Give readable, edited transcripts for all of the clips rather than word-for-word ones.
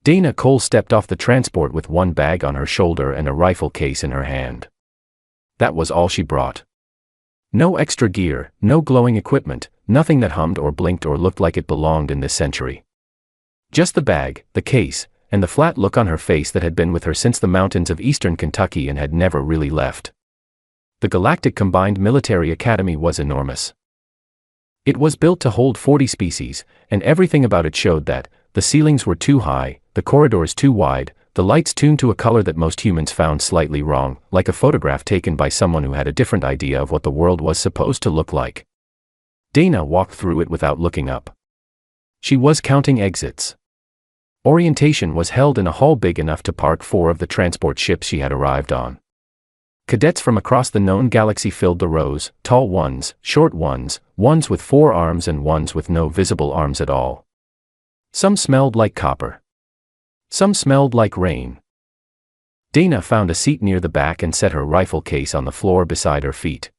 Dana Cole stepped off the transport with one bag on her shoulder and a rifle case in her hand. That was all she brought. No extra gear, no glowing equipment, nothing that hummed or blinked or looked like it belonged in this century. Just the bag, the case, and the flat look on her face that had been with her since the mountains of eastern Kentucky and had never really left. The Galactic Combined Military Academy was enormous. It was built to hold 40 species, and everything about it showed that. The ceilings were too high, the corridors too wide, the lights tuned to a color that most humans found slightly wrong, like a photograph taken by someone who had a different idea of what the world was supposed to look like. Dana walked through it without looking up. She was counting exits. Orientation was held in a hall big enough to park 4 of the transport ships she had arrived on. Cadets from across the known galaxy filled the rows, tall ones, short ones, ones with 4 arms and ones with no visible arms at all. Some smelled like copper. Some smelled like rain. Dana found a seat near the back and set her rifle case on the floor beside her feet.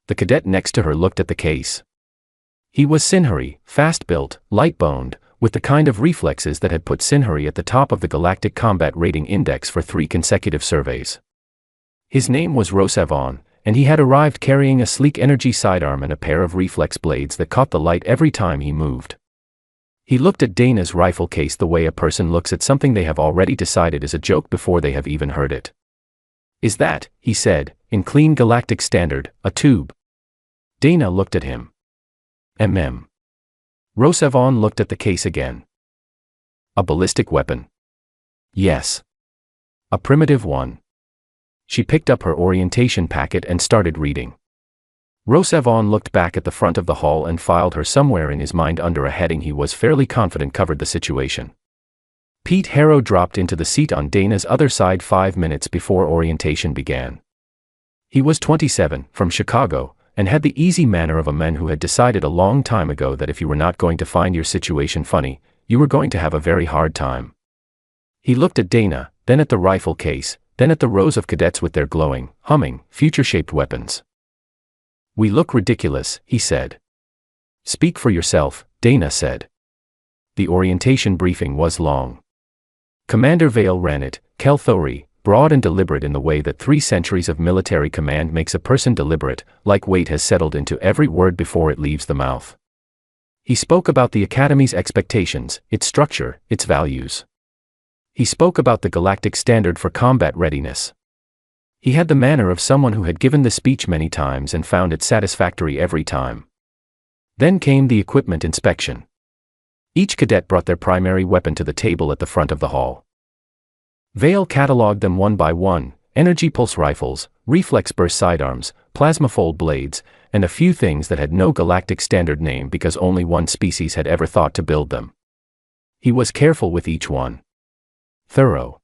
The cadet next to her looked at the case. He was Sinhari, fast-built, light-boned, with the kind of reflexes that had put Sinhari at the top of the Galactic Combat Rating Index for 3 consecutive surveys. His name was Rosevon, and he had arrived carrying a sleek energy sidearm and a pair of reflex blades that caught the light every time he moved. He looked at Dana's rifle case the way a person looks at something they have already decided is a joke before they have even heard it. "Is that," he said, in clean Galactic standard, "a tube?" Dana looked at him. Rosevon looked at the case again. "A ballistic weapon?" "Yes. A primitive one." She picked up her orientation packet and started reading. Rosevon looked back at the front of the hall and filed her somewhere in his mind under a heading he was fairly confident covered the situation. Pete Harrow dropped into the seat on Dana's other side 5 minutes before orientation began. He was 27, from Chicago, and had the easy manner of a man who had decided a long time ago that if you were not going to find your situation funny, you were going to have a very hard time. He looked at Dana, then at the rifle case, then at the rows of cadets with their glowing, humming, future-shaped weapons. "We look ridiculous," he said. "Speak for yourself," Dana said. The orientation briefing was long. Commander Vale ran it, Kelthori, broad and deliberate in the way that 3 centuries of military command makes a person deliberate, like weight has settled into every word before it leaves the mouth. He spoke about the Academy's expectations, its structure, its values. He spoke about the Galactic Standard for combat readiness. He had the manner of someone who had given the speech many times and found it satisfactory every time. Then came the equipment inspection. Each cadet brought their primary weapon to the table at the front of the hall. Vale catalogued them one by one: energy pulse rifles, reflex burst sidearms, plasma fold blades, and a few things that had no Galactic Standard name because only one species had ever thought to build them. He was careful with each one. Thorough.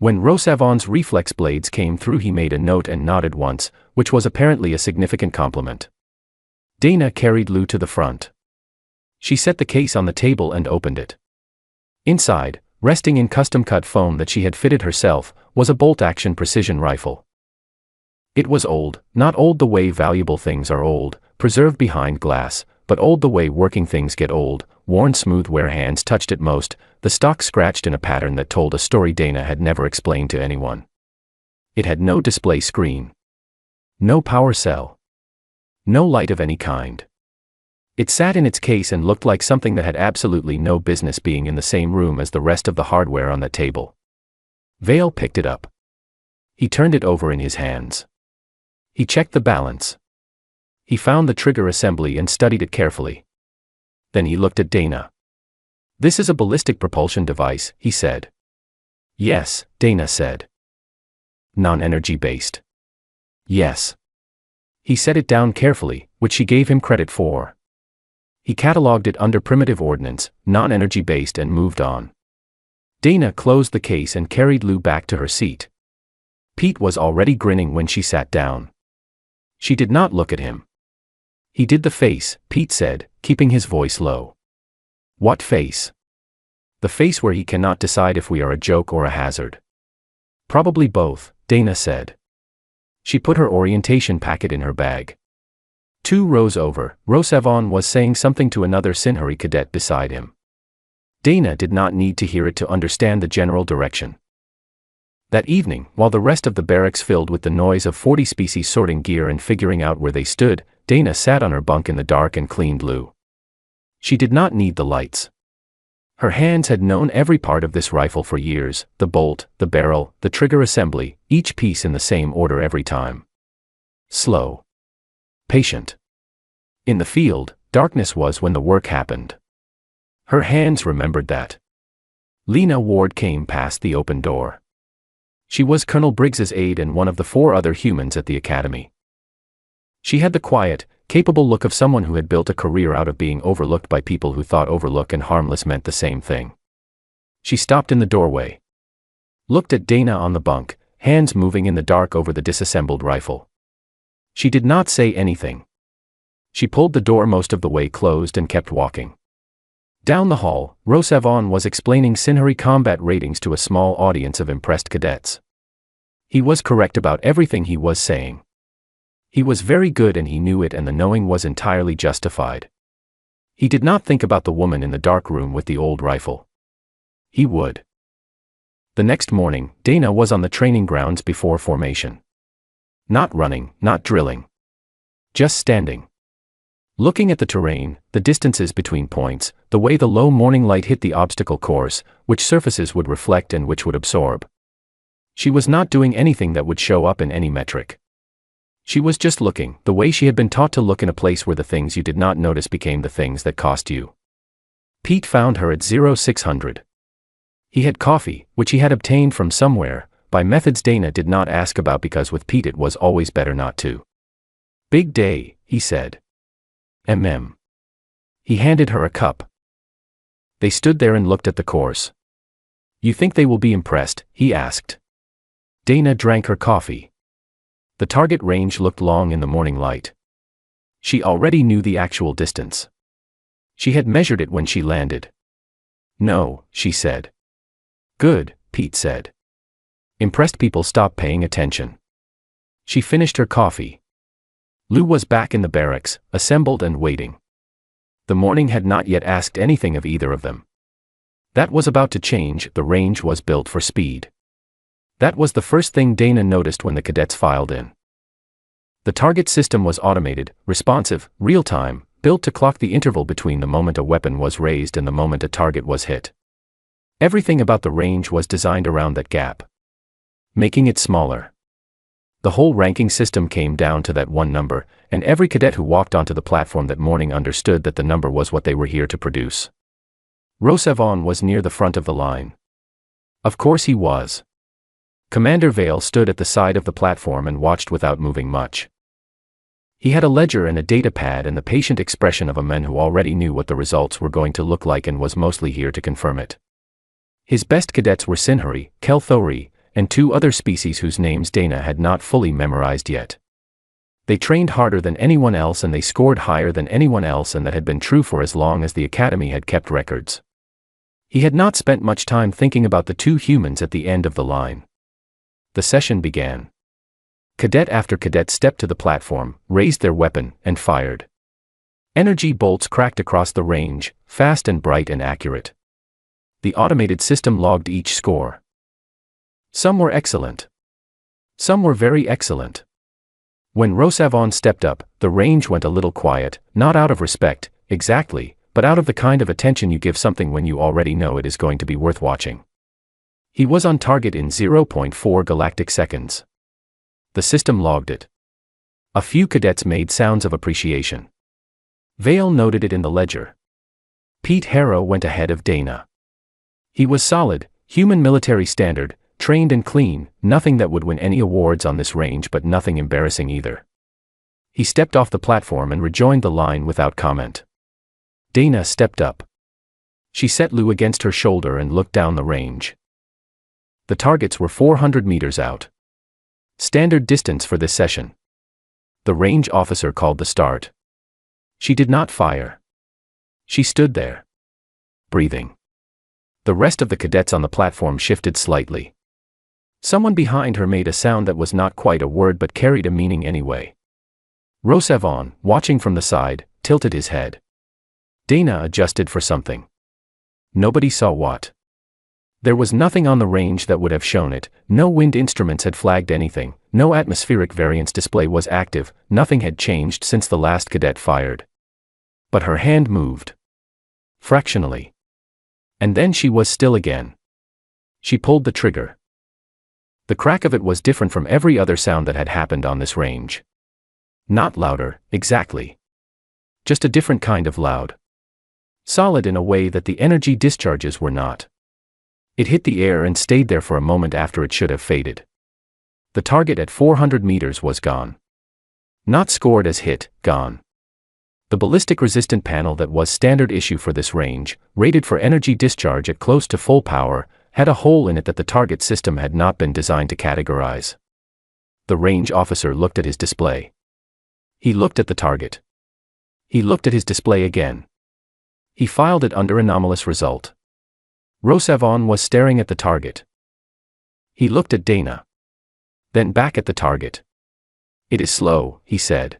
When Rosevon's reflex blades came through, he made a note and nodded once, which was apparently a significant compliment. Dana carried Lou to the front. She set the case on the table and opened it. Inside, resting in custom-cut foam that she had fitted herself, was a bolt-action precision rifle. It was old, not old the way valuable things are old, preserved behind glass, but old the way working things get old, worn smooth where hands touched it most, the stock scratched in a pattern that told a story Dana had never explained to anyone. It had no display screen. No power cell. No light of any kind. It sat in its case and looked like something that had absolutely no business being in the same room as the rest of the hardware on that table. Vale picked it up. He turned it over in his hands. He checked the balance. He found the trigger assembly and studied it carefully. Then he looked at Dana. "This is a ballistic propulsion device," he said. "Yes," Dana said. "Non-energy based." "Yes." He set it down carefully, which she gave him credit for. He catalogued it under primitive ordnance, non-energy based, and moved on. Dana closed the case and carried Lou back to her seat. Pete was already grinning when she sat down. She did not look at him. "He did the face," Pete said, keeping his voice low. "What face?" "The face where he cannot decide if we are a joke or a hazard." "Probably both," Dana said. She put her orientation packet in her bag. 2 rows over, Rosevon was saying something to another Sinhari cadet beside him. Dana did not need to hear it to understand the general direction. That evening, while the rest of the barracks filled with the noise of 40 species sorting gear and figuring out where they stood, Dana sat on her bunk in the dark and cleaned loo. She did not need the lights. Her hands had known every part of this rifle for years, the bolt, the barrel, the trigger assembly, each piece in the same order every time. Slow. Patient. In the field, darkness was when the work happened. Her hands remembered that. Lena Ward came past the open door. She was Colonel Briggs's aide and one of the 4 other humans at the academy. She had the quiet, capable look of someone who had built a career out of being overlooked by people who thought overlook and harmless meant the same thing. She stopped in the doorway. Looked at Dana on the bunk, hands moving in the dark over the disassembled rifle. She did not say anything. She pulled the door most of the way closed and kept walking. Down the hall, Rosavon was explaining Sinhari combat ratings to a small audience of impressed cadets. He was correct about everything he was saying. He was very good and he knew it, and the knowing was entirely justified. He did not think about the woman in the dark room with the old rifle. He would. The next morning, Dana was on the training grounds before formation. Not running, not drilling. Just standing. Looking at the terrain, the distances between points, the way the low morning light hit the obstacle course, which surfaces would reflect and which would absorb. She was not doing anything that would show up in any metric. She was just looking, the way she had been taught to look, in a place where the things you did not notice became the things that cost you. Pete found her at 0600. He had coffee, which he had obtained from somewhere, by methods Dana did not ask about because with Pete it was always better not to. Big day, he said. He handed her a cup. They stood there and looked at the course. You think they will be impressed? He asked. Dana drank her coffee. The target range looked long in the morning light. She already knew the actual distance. She had measured it when she landed. No, she said. Good, Pete said. Impressed people stop paying attention. She finished her coffee. Lou was back in the barracks, assembled and waiting. The morning had not yet asked anything of either of them. That was about to change. The range was built for speed. That was the first thing Dana noticed when the cadets filed in. The target system was automated, responsive, real-time, built to clock the interval between the moment a weapon was raised and the moment a target was hit. Everything about the range was designed around that gap, making it smaller. The whole ranking system came down to that one number, and every cadet who walked onto the platform that morning understood that the number was what they were here to produce. Rosavon was near the front of the line. Of course he was. Commander Vale stood at the side of the platform and watched without moving much. He had a ledger and a data pad and the patient expression of a man who already knew what the results were going to look like and was mostly here to confirm it. His best cadets were Sinhari, Kelthori, and 2 other species whose names Dana had not fully memorized yet. They trained harder than anyone else and they scored higher than anyone else, and that had been true for as long as the academy had kept records. He had not spent much time thinking about the 2 humans at the end of the line. The session began. Cadet after cadet stepped to the platform, raised their weapon, and fired. Energy bolts cracked across the range, fast and bright and accurate. The automated system logged each score. Some were excellent. Some were very excellent. When Rosavon stepped up, the range went a little quiet, not out of respect, exactly, but out of the kind of attention you give something when you already know it is going to be worth watching. He was on target in 0.4 galactic seconds. The system logged it. A few cadets made sounds of appreciation. Vale noted it in the ledger. Pete Harrow went ahead of Dana. He was solid, human military standard, trained and clean, nothing that would win any awards on this range but nothing embarrassing either. He stepped off the platform and rejoined the line without comment. Dana stepped up. She set Lou against her shoulder and looked down the range. The targets were 400 meters out. Standard distance for this session. The range officer called the start. She did not fire. She stood there, breathing. The rest of the cadets on the platform shifted slightly. Someone behind her made a sound that was not quite a word but carried a meaning anyway. Rosavon, watching from the side, tilted his head. Dana adjusted for something. Nobody saw what? There was nothing on the range that would have shown it, no wind instruments had flagged anything, no atmospheric variance display was active, nothing had changed since the last cadet fired. But her hand moved. Fractionally. And then she was still again. She pulled the trigger. The crack of it was different from every other sound that had happened on this range. Not louder, exactly. Just a different kind of loud. Solid in a way that the energy discharges were not. It hit the air and stayed there for a moment after it should have faded. The target at 400 meters was gone. Not scored as hit, gone. The ballistic resistant panel that was standard issue for this range, rated for energy discharge at close to full power, had a hole in it that the target system had not been designed to categorize. The range officer looked at his display. He looked at the target. He looked at his display again. He filed it under anomalous result. Rosavon was staring at the target. He looked at Dana. Then back at the target. It is slow, he said.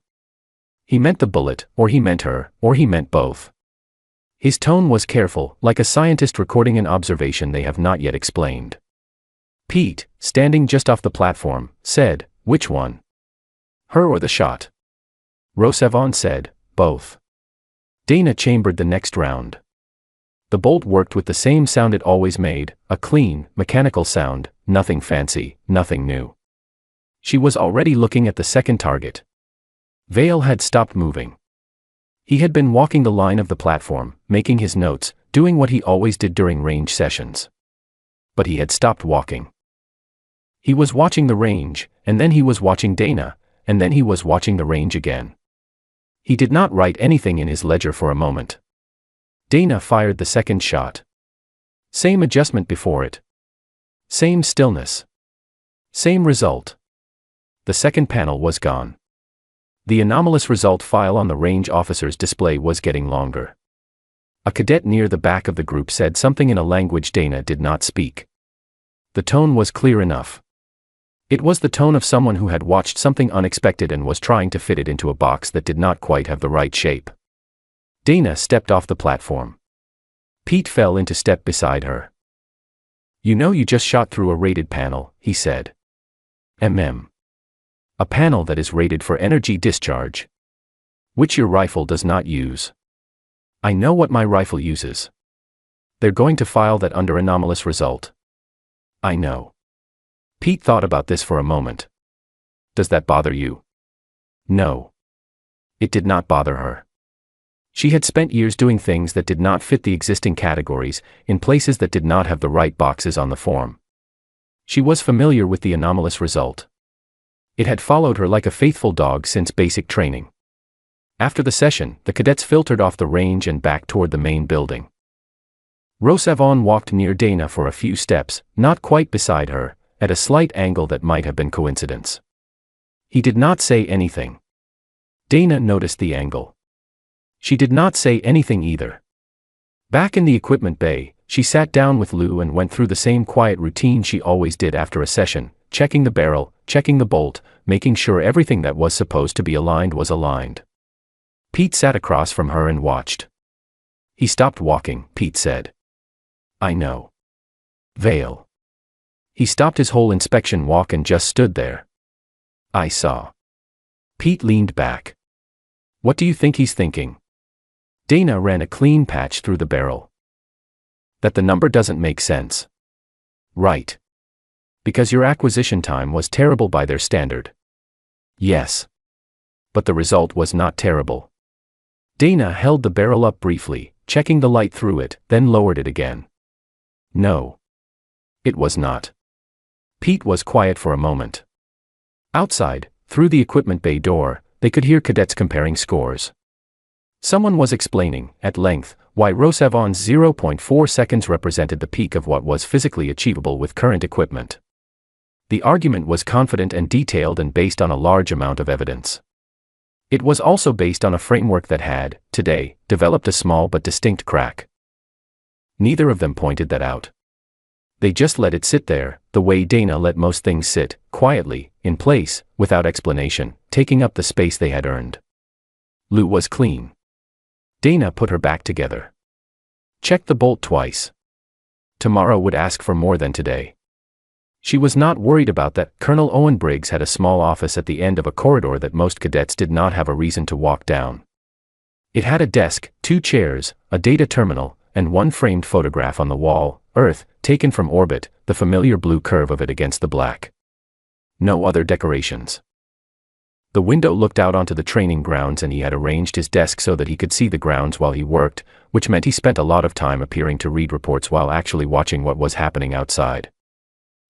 He meant the bullet, or he meant her, or he meant both. His tone was careful, like a scientist recording an observation they have not yet explained. Pete, standing just off the platform, said, "Which one? Her or the shot?" Rosavon said, "Both." Dana chambered the next round. The bolt worked with the same sound it always made, a clean, mechanical sound, nothing fancy, nothing new. She was already looking at the second target. Vale had stopped moving. He had been walking the line of the platform, making his notes, doing what he always did during range sessions. But he had stopped walking. He was watching the range, and then he was watching Dana, and then he was watching the range again. He did not write anything in his ledger for a moment. Dana fired the second shot. Same adjustment before it. Same stillness. Same result. The second panel was gone. The anomalous result file on the range officer's display was getting longer. A cadet near the back of the group said something in a language Dana did not speak. The tone was clear enough. It was the tone of someone who had watched something unexpected and was trying to fit it into a box that did not quite have the right shape. Dana stepped off the platform. Pete fell into step beside her. "You know you just shot through a rated panel," he said. A panel that is rated for energy discharge. Which your rifle does not use. I know what my rifle uses. They're going to file that under anomalous result. I know. Pete thought about this for a moment. Does that bother you? No. It did not bother her. She had spent years doing things that did not fit the existing categories, in places that did not have the right boxes on the form. She was familiar with the anomalous result. It had followed her like a faithful dog since basic training. After the session, the cadets filtered off the range and back toward the main building. Rosavon walked near Dana for a few steps, not quite beside her, at a slight angle that might have been coincidence. He did not say anything. Dana noticed the angle. She did not say anything either. Back in the equipment bay, she sat down with Lou and went through the same quiet routine she always did after a session, checking the barrel, checking the bolt, making sure everything that was supposed to be aligned was aligned. Pete sat across from her and watched. He stopped walking, Pete said. I know. Vale. He stopped his whole inspection walk and just stood there. I saw. Pete leaned back. What do you think he's thinking? Dana ran a clean patch through the barrel. That the number doesn't make sense. Right. Because your acquisition time was terrible by their standard. Yes. But the result was not terrible. Dana held the barrel up briefly, checking the light through it, then lowered it again. No. It was not. Pete was quiet for a moment. Outside, through the equipment bay door, they could hear cadets comparing scores. Someone was explaining, at length, why Rosavon's 0.4 seconds represented the peak of what was physically achievable with current equipment. The argument was confident and detailed and based on a large amount of evidence. It was also based on a framework that had, today, developed a small but distinct crack. Neither of them pointed that out. They just let it sit there, the way Dana let most things sit, quietly, in place, without explanation, taking up the space they had earned. Lou was clean. Dana put her back together. Check the bolt twice. Tomorrow would ask for more than today. She was not worried about that. Colonel Owen Briggs had a small office at the end of a corridor that most cadets did not have a reason to walk down. It had a desk, 2 chairs, a data terminal, and one framed photograph on the wall, Earth, taken from orbit, the familiar blue curve of it against the black. No other decorations. The window looked out onto the training grounds, and he had arranged his desk so that he could see the grounds while he worked, which meant he spent a lot of time appearing to read reports while actually watching what was happening outside.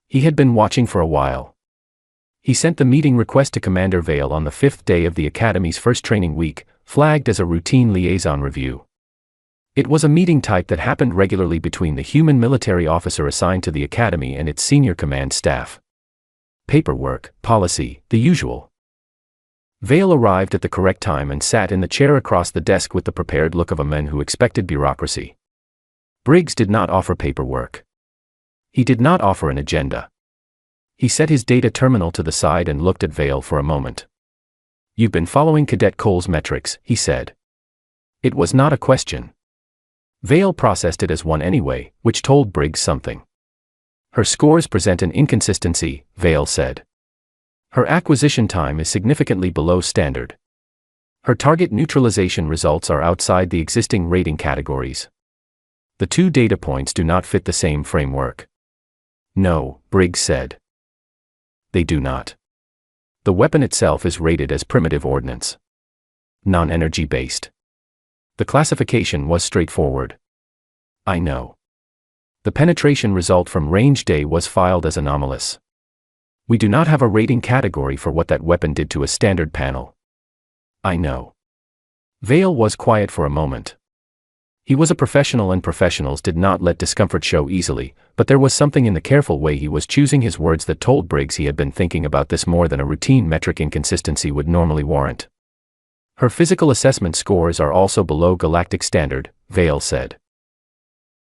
He had been watching for a while. He sent the meeting request to Commander Vale on the 5th day of the Academy's first training week, flagged as a routine liaison review. It was a meeting type that happened regularly between the human military officer assigned to the Academy and its senior command staff. Paperwork, policy, the usual. Vale arrived at the correct time and sat in the chair across the desk with the prepared look of a man who expected bureaucracy. Briggs did not offer paperwork. He did not offer an agenda. He set his data terminal to the side and looked at Vale for a moment. "You've been following Cadet Cole's metrics," he said. It was not a question. Vale processed it as one anyway, which told Briggs something. "Her scores present an inconsistency," Vale said. "Her acquisition time is significantly below standard. Her target neutralization results are outside the existing rating categories. The 2 data points do not fit the same framework." "No," Briggs said. "They do not. The weapon itself is rated as primitive ordnance. Non-energy based. The classification was straightforward." "I know. The penetration result from range day was filed as anomalous. We do not have a rating category for what that weapon did to a standard panel." "I know." Vale was quiet for a moment. He was a professional, and professionals did not let discomfort show easily, but there was something in the careful way he was choosing his words that told Briggs he had been thinking about this more than a routine metric inconsistency would normally warrant. "Her physical assessment scores are also below galactic standard," Vale said.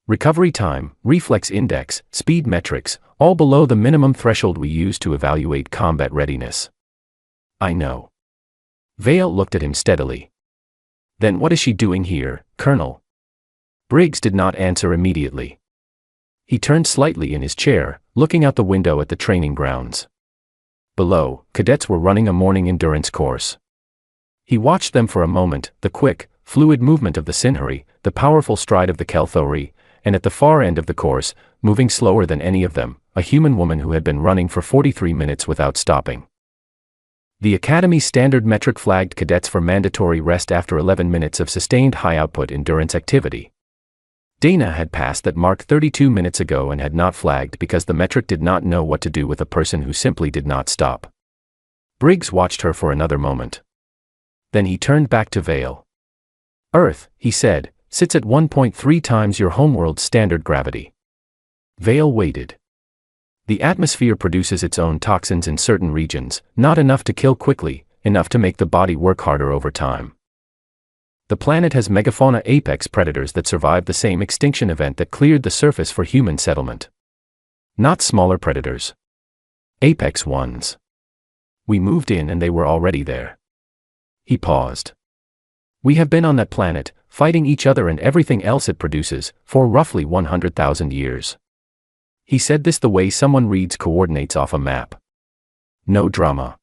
"Recovery time, reflex index, speed metrics, all below the minimum threshold we use to evaluate combat readiness." "I know." Vale looked at him steadily. "Then what is she doing here, Colonel?" Briggs did not answer immediately. He turned slightly in his chair, looking out the window at the training grounds. Below, cadets were running a morning endurance course. He watched them for a moment, the quick, fluid movement of the Sinhari, the powerful stride of the Kelthori, and at the far end of the course, moving slower than any of them, a human woman who had been running for 43 minutes without stopping. The Academy's standard metric flagged cadets for mandatory rest after 11 minutes of sustained high-output endurance activity. Dana had passed that mark 32 minutes ago and had not flagged because the metric did not know what to do with a person who simply did not stop. Briggs watched her for another moment. Then he turned back to Vale. "Earth," he said, "sits at 1.3 times your homeworld's standard gravity." Vale waited. "The atmosphere produces its own toxins in certain regions, not enough to kill quickly, enough to make the body work harder over time. The planet has megafauna apex predators that survived the same extinction event that cleared the surface for human settlement. Not smaller predators. Apex ones. We moved in and they were already there." He paused. "We have been on that planet, fighting each other and everything else it produces, for roughly 100,000 years." He said this the way someone reads coordinates off a map. No drama.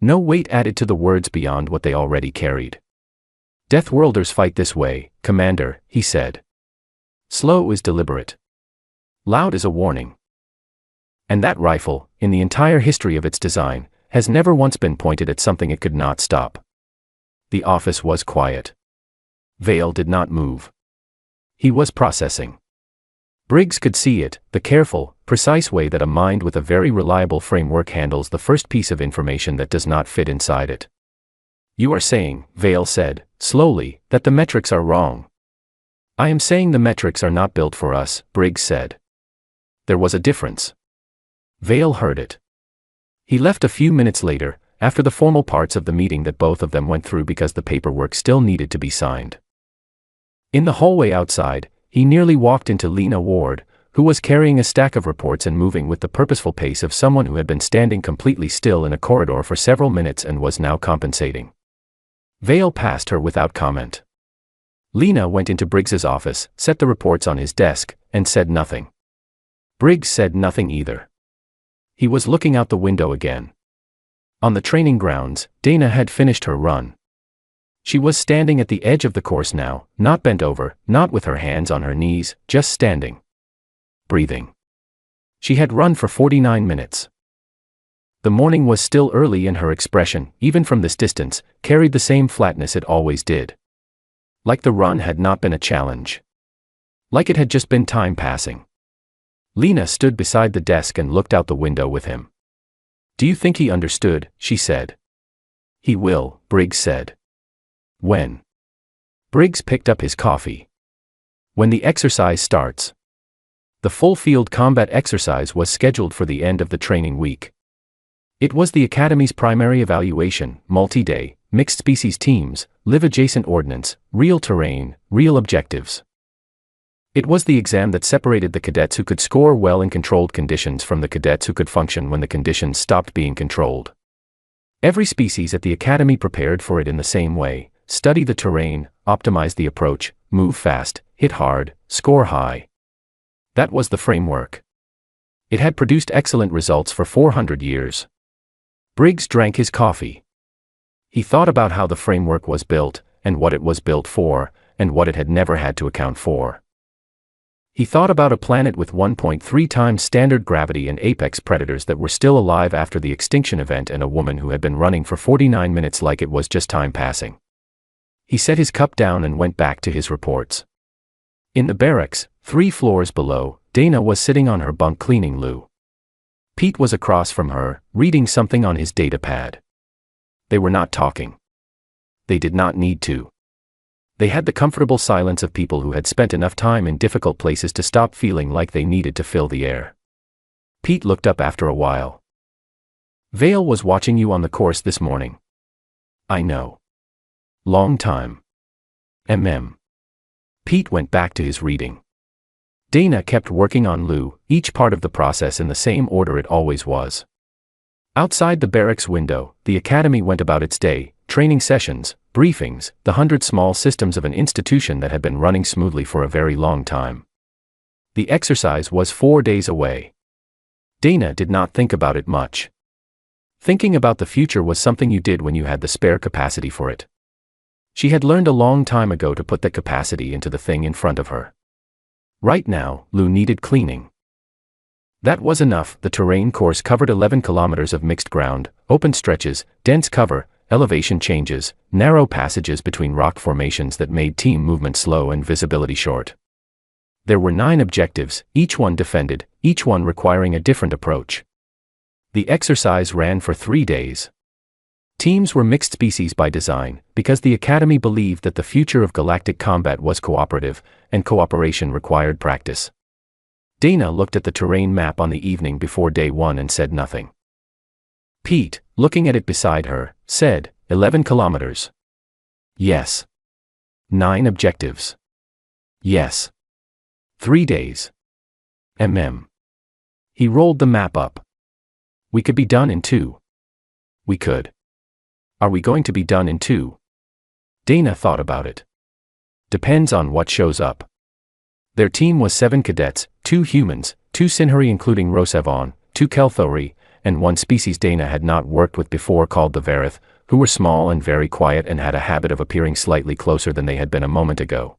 No weight added to the words beyond what they already carried. "Deathworlders fight this way, Commander," he said. "Slow is deliberate. Loud is a warning. And that rifle, in the entire history of its design, has never once been pointed at something it could not stop." The office was quiet. Vale did not move. He was processing. Briggs could see it, the careful, precise way that a mind with a very reliable framework handles the first piece of information that does not fit inside it. "You are saying," Vale said, slowly, "that the metrics are wrong." "I am saying the metrics are not built for us," Briggs said. There was a difference. Vale heard it. He left a few minutes later, after the formal parts of the meeting that both of them went through because the paperwork still needed to be signed. In the hallway outside, he nearly walked into Lena Ward, who was carrying a stack of reports and moving with the purposeful pace of someone who had been standing completely still in a corridor for several minutes and was now compensating. Vale passed her without comment. Lena went into Briggs's office, set the reports on his desk, and said nothing. Briggs said nothing either. He was looking out the window again. On the training grounds, Dana had finished her run. She was standing at the edge of the course now, not bent over, not with her hands on her knees, just standing. Breathing. She had run for 49 minutes. The morning was still early and her expression, even from this distance, carried the same flatness it always did. Like the run had not been a challenge. Like it had just been time passing. Lena stood beside the desk and looked out the window with him. "Do you think he understood?" she said. "He will," Briggs said. "When?" Briggs picked up his coffee. "When the exercise starts." The full-field combat exercise was scheduled for the end of the training week. It was the Academy's primary evaluation, multi-day, mixed-species teams, live-adjacent ordnance, real terrain, real objectives. It was the exam that separated the cadets who could score well in controlled conditions from the cadets who could function when the conditions stopped being controlled. Every species at the Academy prepared for it in the same way: study the terrain, optimize the approach, move fast, hit hard, score high. That was the framework. It had produced excellent results for 400 years. Briggs drank his coffee. He thought about how the framework was built, and what it was built for, and what it had never had to account for. He thought about a planet with 1.3 times standard gravity and apex predators that were still alive after the extinction event, and a woman who had been running for 49 minutes like it was just time passing. He set his cup down and went back to his reports. In the barracks, 3 floors below, Dana was sitting on her bunk cleaning loo. Pete was across from her, reading something on his data pad. They were not talking. They did not need to. They had the comfortable silence of people who had spent enough time in difficult places to stop feeling like they needed to fill the air. Pete looked up after a while. "Vale was watching you on the course this morning." "I know. Long time." Pete went back to his reading. Dana kept working on Lou, each part of the process in the same order it always was. Outside the barracks window, the Academy went about its day, training sessions, briefings, the 100 small systems of an institution that had been running smoothly for a very long time. The exercise was 4 days away. Dana did not think about it much. Thinking about the future was something you did when you had the spare capacity for it. She had learned a long time ago to put that capacity into the thing in front of her. Right now, Lou needed cleaning. That was enough. The terrain course covered 11 kilometers of mixed ground, open stretches, dense cover, elevation changes, narrow passages between rock formations that made team movement slow and visibility short. There were 9 objectives, each one defended, each one requiring a different approach. The exercise ran for 3 days. Teams were mixed species by design, because the Academy believed that the future of galactic combat was cooperative, and cooperation required practice. Dana looked at the terrain map on the evening before day 1 and said nothing. Pete, looking at it beside her, said, 11 kilometers. Yes. 9 objectives. Yes. 3 days. He rolled the map up. We could be done in 2. We could. Are we going to be done in 2? Dana thought about it. Depends on what shows up. Their team was 7 cadets, 2 humans, 2 Sinhari including Rosevon, 2 Kelthori, and 1 species Dana had not worked with before called the Varith, who were small and very quiet and had a habit of appearing slightly closer than they had been a moment ago.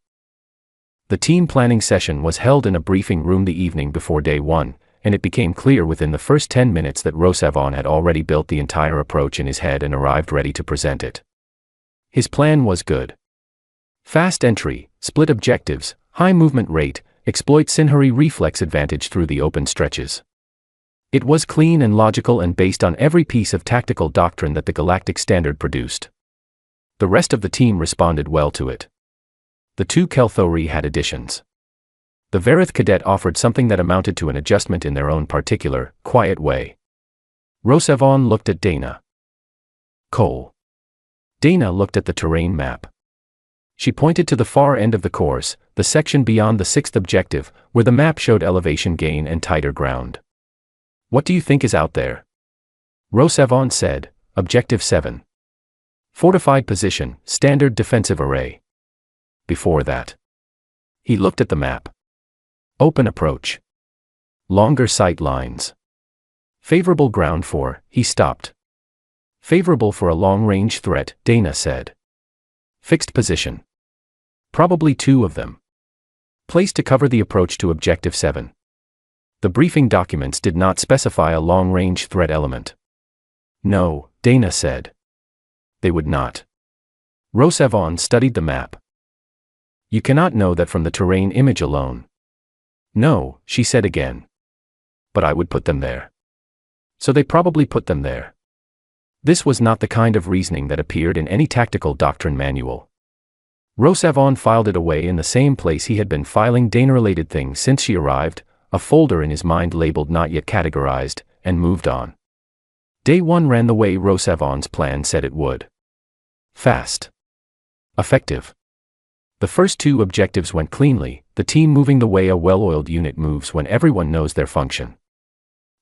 The team planning session was held in a briefing room the evening before day 1, and it became clear within the first 10 minutes that Rosevon had already built the entire approach in his head and arrived ready to present it. His plan was good. Fast entry, split objectives, high movement rate, exploit Sinhari reflex advantage through the open stretches. It was clean and logical and based on every piece of tactical doctrine that the Galactic Standard produced. The rest of the team responded well to it. The 2 Kelthori had additions. The Varith cadet offered something that amounted to an adjustment in their own particular, quiet way. Rosevon looked at Dana. Cole. Dana looked at the terrain map. She pointed to the far end of the course, the section beyond the 6th objective, where the map showed elevation gain and tighter ground. What do you think is out there? Rosevon said, Objective 7. Fortified position, standard defensive array. Before that, he looked at the map. Open approach. Longer sight lines. Favorable ground for, he stopped. Favorable for a long-range threat, Dana said. Fixed position. Probably 2 of them. Place to cover the approach to Objective 7. The briefing documents did not specify a long-range threat element. No, Dana said. They would not. Rosevon studied the map. You cannot know that from the terrain image alone. No, she said again. But I would put them there. So they probably put them there. This was not the kind of reasoning that appeared in any tactical doctrine manual. Rosevon filed it away in the same place he had been filing Dana-related things since she arrived, a folder in his mind labeled not yet categorized, and moved on. Day 1 ran the way Rosevon's plan said it would. Fast. Effective. The first 2 objectives went cleanly, the team moving the way a well-oiled unit moves when everyone knows their function.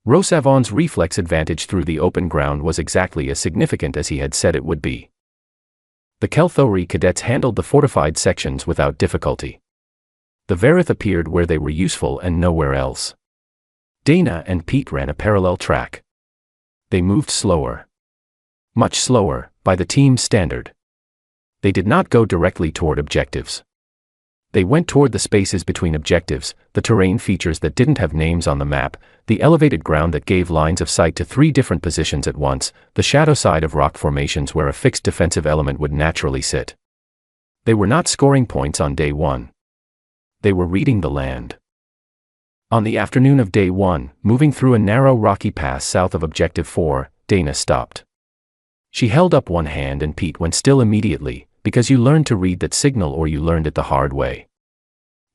Rosevon's reflex advantage through the open ground was exactly as significant as he had said it would be. The Kelthori cadets handled the fortified sections without difficulty. The Verith appeared where they were useful and nowhere else. Dana and Pete ran a parallel track. They moved slower. Much slower, by the team's standard. They did not go directly toward objectives. They went toward the spaces between objectives, the terrain features that didn't have names on the map, the elevated ground that gave lines of sight to 3 different positions at once, the shadow side of rock formations where a fixed defensive element would naturally sit. They were not scoring points on day 1. They were reading the land. On the afternoon of day 1, moving through a narrow rocky pass south of Objective 4, Dana stopped. She held up one hand and Pete went still immediately, because you learned to read that signal or you learned it the hard way.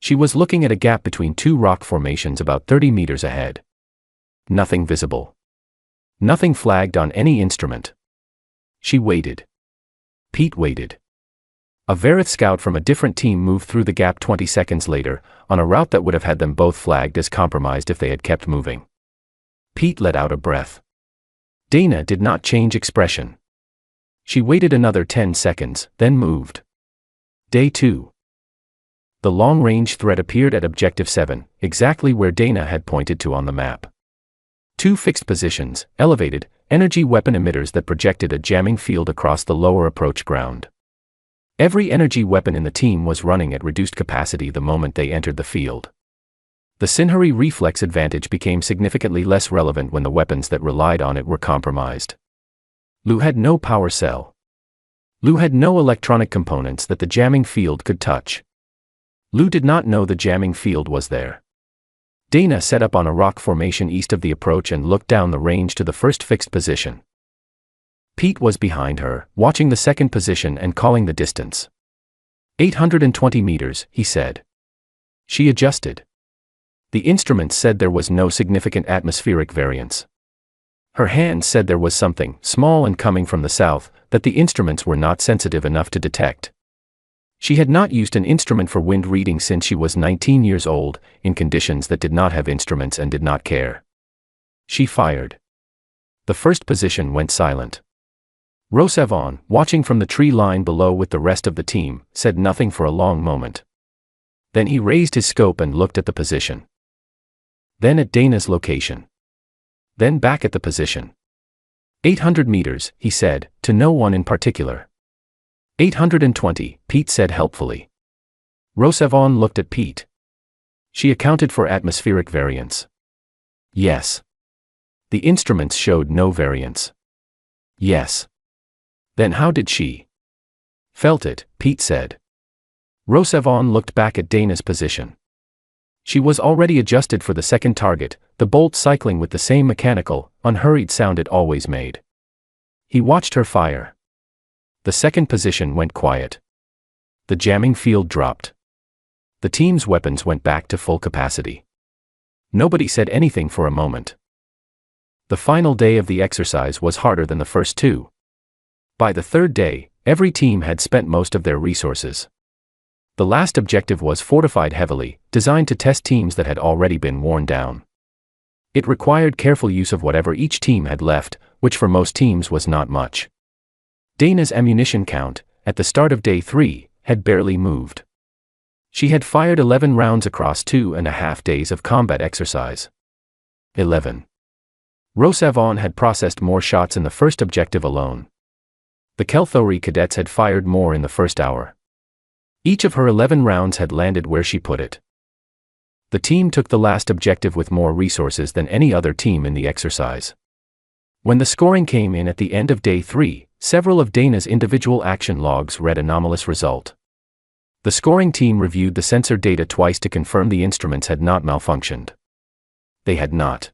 She was looking at a gap between 2 rock formations about 30 meters ahead. Nothing visible. Nothing flagged on any instrument. She waited. Pete waited. A Verith scout from a different team moved through the gap 20 seconds later, on a route that would have had them both flagged as compromised if they had kept moving. Pete let out a breath. Dana did not change expression. She waited another 10 seconds, then moved. Day 2. The long-range threat appeared at Objective 7, exactly where Dana had pointed to on the map. 2 fixed positions, elevated, energy weapon emitters that projected a jamming field across the lower approach ground. Every energy weapon in the team was running at reduced capacity the moment they entered the field. The Sinhari reflex advantage became significantly less relevant when the weapons that relied on it were compromised. Lu had no power cell. Lu had no electronic components that the jamming field could touch. Lu did not know the jamming field was there. Dana set up on a rock formation east of the approach and looked down the range to the first fixed position. Pete was behind her, watching the second position and calling the distance. 820 meters, he said. She adjusted. The instruments said there was no significant atmospheric variance. Her hand said there was something, small and coming from the south, that the instruments were not sensitive enough to detect. She had not used an instrument for wind reading since she was 19 years old, in conditions that did not have instruments and did not care. She fired. The first position went silent. Rosevon, watching from the tree line below with the rest of the team, said nothing for a long moment. Then he raised his scope and looked at the position. Then at Dana's location. Then back at the position. 800 meters, he said, to no one in particular. 820, Pete said helpfully. Rosevon looked at Pete. She accounted for atmospheric variance. Yes. The instruments showed no variance. Yes. Then how did she? Felt it, Pete said. Rosevon looked back at Dana's position. She was already adjusted for the second target, the bolt cycling with the same mechanical, unhurried sound it always made. He watched her fire. The second position went quiet. The jamming field dropped. The team's weapons went back to full capacity. Nobody said anything for a moment. The final day of the exercise was harder than the first 2. By the third day, every team had spent most of their resources. The last objective was fortified heavily, designed to test teams that had already been worn down. It required careful use of whatever each team had left, which for most teams was not much. Dana's ammunition count, at the start of day 3, had barely moved. She had fired 11 rounds across 2.5 days of combat exercise. 11. Rosavon had processed more shots in the first objective alone. The Kelthori cadets had fired more in the first hour. Each of her 11 rounds had landed where she put it. The team took the last objective with more resources than any other team in the exercise. When the scoring came in at the end of day 3, several of Dana's individual action logs read anomalous result. The scoring team reviewed the sensor data twice to confirm the instruments had not malfunctioned. They had not.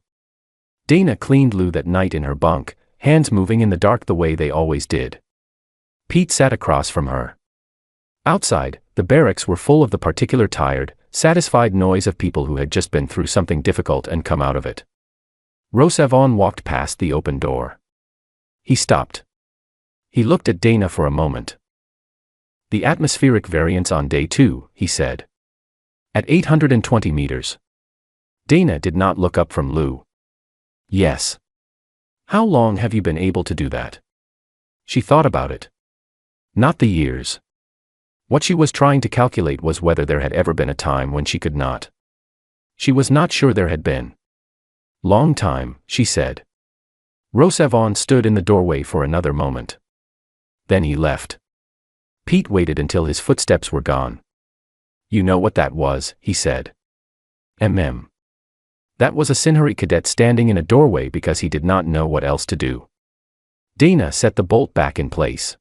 Dana cleaned Lou that night in her bunk, hands moving in the dark the way they always did. Pete sat across from her. Outside, the barracks were full of the particular tired, satisfied noise of people who had just been through something difficult and come out of it. Rosavon walked past the open door. He stopped. He looked at Dana for a moment. The atmospheric variance on day 2, he said. At 820 meters. Dana did not look up from Lou. Yes. How long have you been able to do that? She thought about it. Not the years. What she was trying to calculate was whether there had ever been a time when she could not. She was not sure there had been. Long time, she said. Rosavon stood in the doorway for another moment. Then he left. Pete waited until his footsteps were gone. You know what that was, he said. That was a Sinhari cadet standing in a doorway because he did not know what else to do. Dana set the bolt back in place.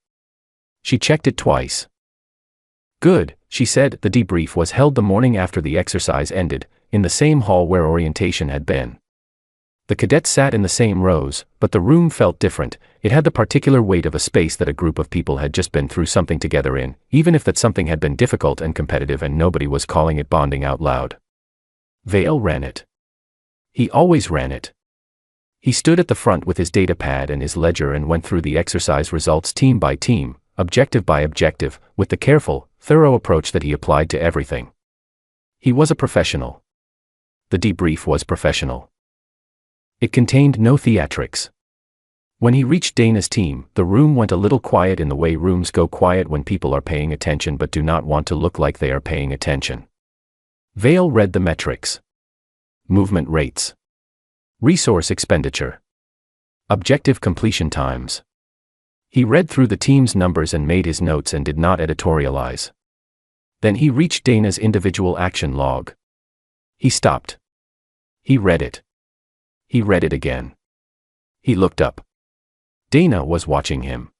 She checked it twice. Good, she said. The debrief was held the morning after the exercise ended, in the same hall where orientation had been. The cadets sat in the same rows, but the room felt different. It had the particular weight of a space that a group of people had just been through something together in, even if that something had been difficult and competitive and nobody was calling it bonding out loud. Vale ran it. He always ran it. He stood at the front with his data pad and his ledger and went through the exercise results team by team, objective by objective, with the careful, thorough approach that he applied to everything. He was a professional. The debrief was professional. It contained no theatrics. When he reached Dana's team, the room went a little quiet in the way rooms go quiet when people are paying attention but do not want to look like they are paying attention. Vale read the metrics. Movement rates. Resource expenditure. Objective completion times. He read through the team's numbers and made his notes and did not editorialize. Then he reached Dana's individual action log. He stopped. He read it. He read it again. He looked up. Dana was watching him.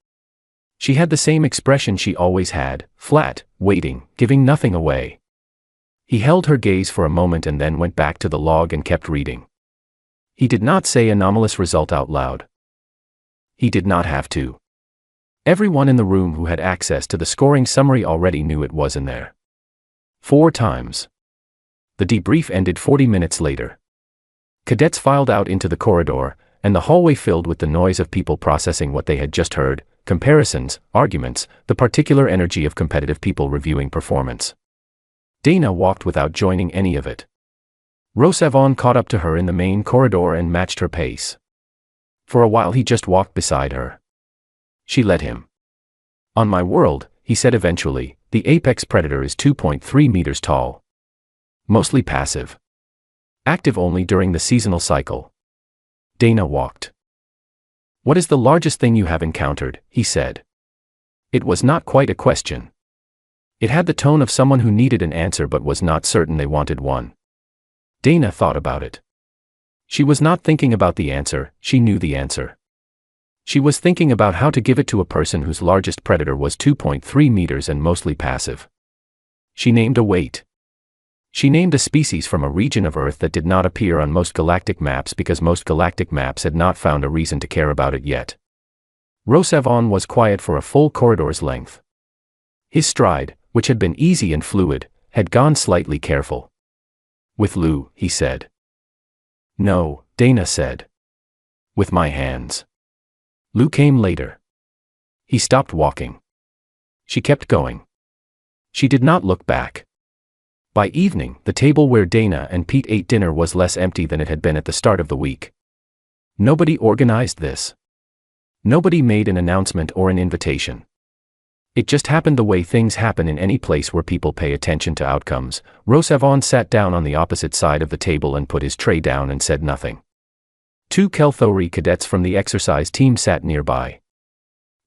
She had the same expression she always had, flat, waiting, giving nothing away. He held her gaze for a moment and then went back to the log and kept reading. He did not say anomalous result out loud. He did not have to. Everyone in the room who had access to the scoring summary already knew it was in there. 4 times. The debrief ended 40 minutes later. Cadets filed out into the corridor, and the hallway filled with the noise of people processing what they had just heard, comparisons, arguments, the particular energy of competitive people reviewing performance. Dana walked without joining any of it. Rosavon caught up to her in the main corridor and matched her pace. For a while he just walked beside her. She let him. On my world, he said eventually, the apex predator is 2.3 meters tall. Mostly passive. Active only during the seasonal cycle. Dana walked. What is the largest thing you have encountered, he said. It was not quite a question. It had the tone of someone who needed an answer but was not certain they wanted one. Dana thought about it. She was not thinking about the answer, she knew the answer. She was thinking about how to give it to a person whose largest predator was 2.3 meters and mostly passive. She named a weight. She named a species from a region of Earth that did not appear on most galactic maps because most galactic maps had not found a reason to care about it yet. Rosavon was quiet for a full corridor's length. His stride, which had been easy and fluid, had gone slightly careful. With Lou, he said. No, Dana said. With my hands. Lou came later. He stopped walking. She kept going. She did not look back. By evening, the table where Dana and Pete ate dinner was less empty than it had been at the start of the week. Nobody organized this. Nobody made an announcement or an invitation. It just happened the way things happen in any place where people pay attention to outcomes. Rosavon sat down on the opposite side of the table and put his tray down and said nothing. 2 Kelthori cadets from the exercise team sat nearby.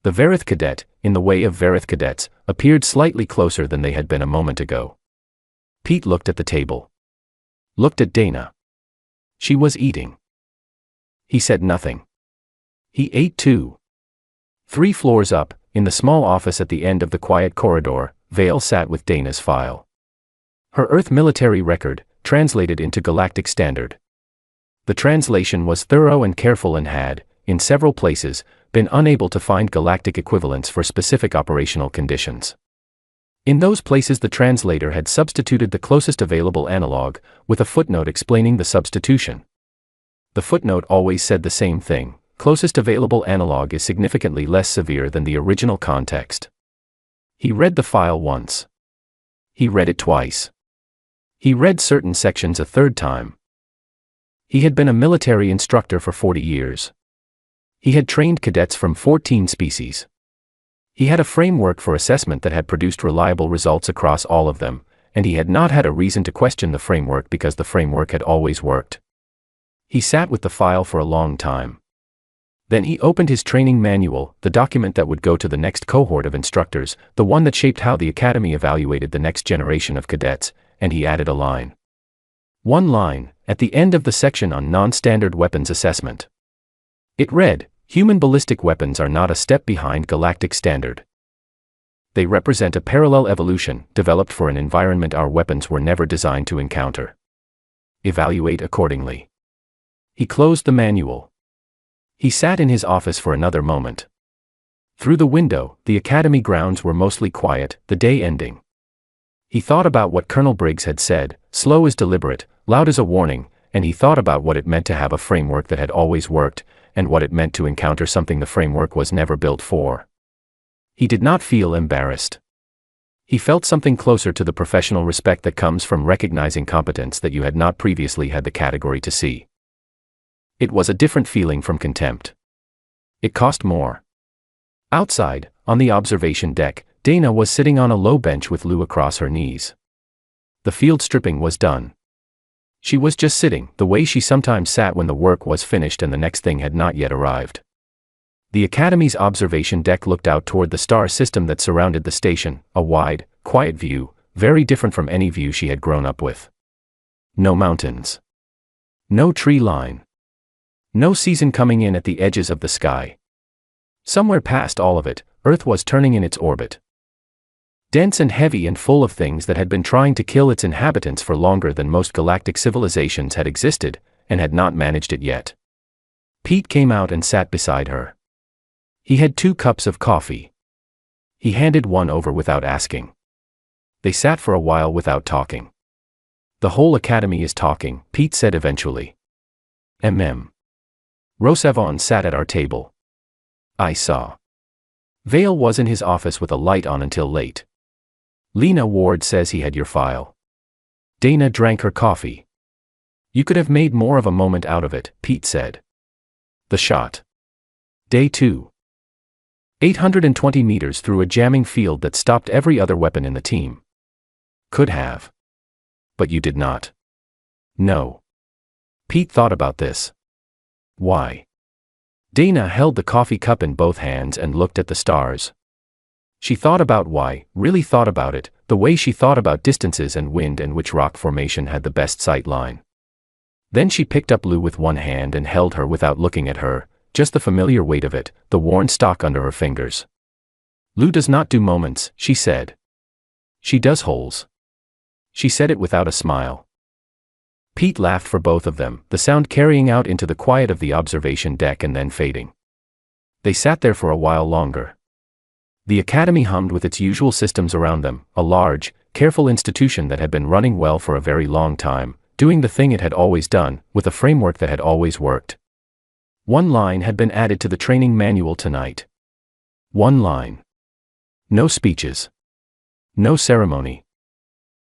The Verith cadet, in the way of Verith cadets, appeared slightly closer than they had been a moment ago. Pete looked at the table. Looked at Dana. She was eating. He said nothing. He ate too. 3 floors up, in the small office at the end of the quiet corridor, Vale sat with Dana's file. Her Earth military record, translated into Galactic Standard. The translation was thorough and careful and had, in several places, been unable to find galactic equivalents for specific operational conditions. In those places the translator had substituted the closest available analog, with a footnote explaining the substitution. The footnote always said the same thing: closest available analog is significantly less severe than the original context. He read the file once. He read it twice. He read certain sections a third time. He had been a military instructor for 40 years. He had trained cadets from 14 species. He had a framework for assessment that had produced reliable results across all of them, and he had not had a reason to question the framework because the framework had always worked. He sat with the file for a long time. Then he opened his training manual, the document that would go to the next cohort of instructors, the one that shaped how the academy evaluated the next generation of cadets, and he added a line. One line, at the end of the section on non-standard weapons assessment. It read, "Human ballistic weapons are not a step behind Galactic Standard. They represent a parallel evolution, developed for an environment our weapons were never designed to encounter. Evaluate accordingly." He closed the manual. He sat in his office for another moment. Through the window, the academy grounds were mostly quiet, the day ending. He thought about what Colonel Briggs had said, slow is deliberate, loud is a warning, and he thought about what it meant to have a framework that had always worked, and what it meant to encounter something the framework was never built for. He did not feel embarrassed. He felt something closer to the professional respect that comes from recognizing competence that you had not previously had the category to see. It was a different feeling from contempt. It cost more. Outside, on the observation deck, Dana was sitting on a low bench with Lou across her knees. The field stripping was done. She was just sitting, the way she sometimes sat when the work was finished and the next thing had not yet arrived. The Academy's observation deck looked out toward the star system that surrounded the station, a wide, quiet view, very different from any view she had grown up with. No mountains. No tree line. No season coming in at the edges of the sky. Somewhere past all of it, Earth was turning in its orbit. Dense and heavy and full of things that had been trying to kill its inhabitants for longer than most galactic civilizations had existed, and had not managed it yet. Pete came out and sat beside her. He had 2 cups of coffee. He handed one over without asking. They sat for a while without talking. "The whole Academy is talking," Pete said eventually. Rosavon sat at our table. I saw. Vale was in his office with a light on until late. Lena Ward says he had your file. Dana drank her coffee. You could have made more of a moment out of it, Pete said. The shot. Day 2. 820 meters through a jamming field that stopped every other weapon in the team. Could have. But you did not. No. Pete thought about this. Why? Dana held the coffee cup in both hands and looked at the stars. She thought about why, really thought about it, the way she thought about distances and wind and which rock formation had the best sight line. Then she picked up Lou with one hand and held her without looking at her, just the familiar weight of it, the worn stock under her fingers. Lou does not do moments, she said. She does holes. She said it without a smile. Pete laughed for both of them, the sound carrying out into the quiet of the observation deck and then fading. They sat there for a while longer. The Academy hummed with its usual systems around them, a large, careful institution that had been running well for a very long time, doing the thing it had always done, with a framework that had always worked. One line had been added to the training manual tonight. One line. No speeches. No ceremony.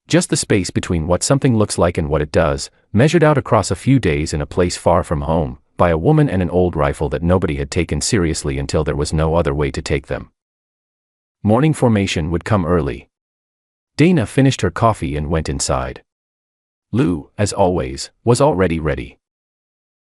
Just the space between what something looks like and what it does, measured out across a few days in a place far from home, by a woman and an old rifle that nobody had taken seriously until there was no other way to take them. Morning formation would come early. Dana finished her coffee and went inside. Lou, as always, was already ready.